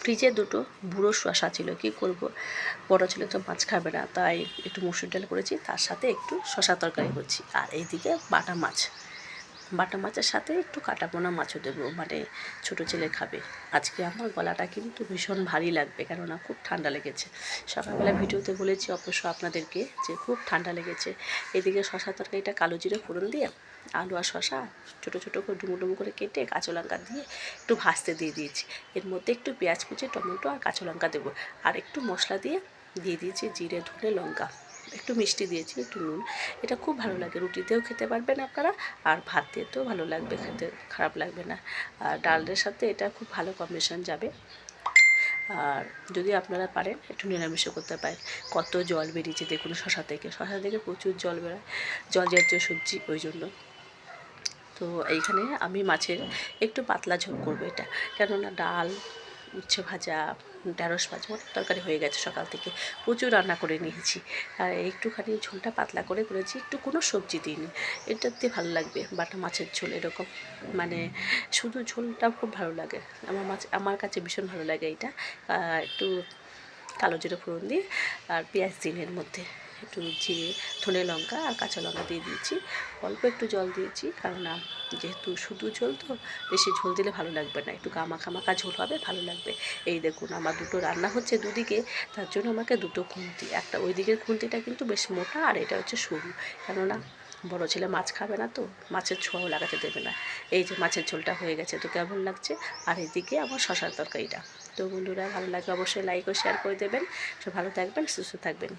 ফ্রিজে দুটো বুড়ো শসা ছিল, কি করব, বড় ছেলে তো মাছ খাবে না, তাই একটু মসুর ডাল করেছি, তার সাথে একটু শসা তরকারি করছি। আর এইদিকে বাটা মাছের সাথে একটু কাটা পোনা মাছও দেবো, মানে ছোটো ছেলে খাবে। আজকে আমার গলাটা কিন্তু ভীষণ ভারী লাগবে, কেননা খুব ঠান্ডা লেগেছে। সকালবেলা ভিডিওতে বলেছি অবশ্য আপনাদেরকে যে খুব ঠান্ডা লেগেছে। এদিকে শসা তরকারিটা কালো জিরে ফোড়ন দিয়ে আলু আর শসা ছোটো ছোটো করে ডুমো ডুমো করে কেটে কাঁচা লঙ্কা দিয়ে একটু ভাজতে দিয়ে দিয়েছি। এর মধ্যে একটু পেঁয়াজ কুচি, টমেটো আর কাঁচা লঙ্কা দেবো, আর একটু মশলা দিয়ে দিয়েছি জিরে ধনে লঙ্কা, একটু মিষ্টি দিয়েছি, একটু নুন। এটা খুব ভালো লাগে, রুটিতেও খেতে পারবেন আপনারা, আর ভাত দিয়েতেও ভালো লাগবে, খেতে খারাপ লাগবে না। আর ডালের সাথে এটা খুব ভালো কম্বিনেশন যাবে। আর যদি আপনারা পারেন একটু নিরামিষও করতে পারেন। কত জল বেরিয়েছে দেখুন শসা থেকে প্রচুর জল বেরোয়, জল জাতীয় সবজি, ওই জন্য। তো এইখানে আমি মাছের একটু পাতলা ঝোল করবো এটা, কেননা ডাল, উচ্ছে ভাজা, ঢেঁড়স ভাজা, অনেক তরকারি হয়ে গেছে, সকাল থেকে প্রচুর রান্না করে নিয়েছি। আর একটুখানি ঝোলটা পাতলা করে করেছি, একটু কোনো সবজি দিইনি। এটাতে ভালো লাগবে বাটা মাছের ঝোল, এরকম মানে শুধু ঝোলটা খুব ভালো লাগে আমার কাছে ভীষণ ভালো লাগে এটা। একটু কালো জিরে ফোড়ন দিয়ে আর পেঁয়াজ দিন, এর মধ্যে একটু জিরে ধনে লঙ্কা আর কাঁচা লঙ্কা দিয়ে দিয়েছি, অল্প একটু জল দিয়েছি, কারণ যেহেতু শুধু ঝোল তো বেশি ঝোল দিলে ভালো লাগবে না, একটু গামাখা ঝোল হবে, ভালো লাগবে। এই দেখুন আমার দুটো রান্না হচ্ছে দুদিকে, তার জন্য আমাকে দুটো খুন্তি, একটা ওই দিকের খুন্তিটা কিন্তু বেশ মোটা, আর এটা হচ্ছে সরু, কেননা বড় ছেলে মাছ খাবে না, তো মাছের ছোঁয়াও লাগাতে দেবে না। এই যে মাছের ঝোলটা হয়ে গেছে, তো কেমন লাগছে। আর এদিকে আমার শশার তরকারিটা। তো বন্ধুরা, ভালো লাগে অবশ্যই লাইক ও শেয়ার করে দেবেন। সব ভালো থাকবেন, সুস্থ থাকবেন।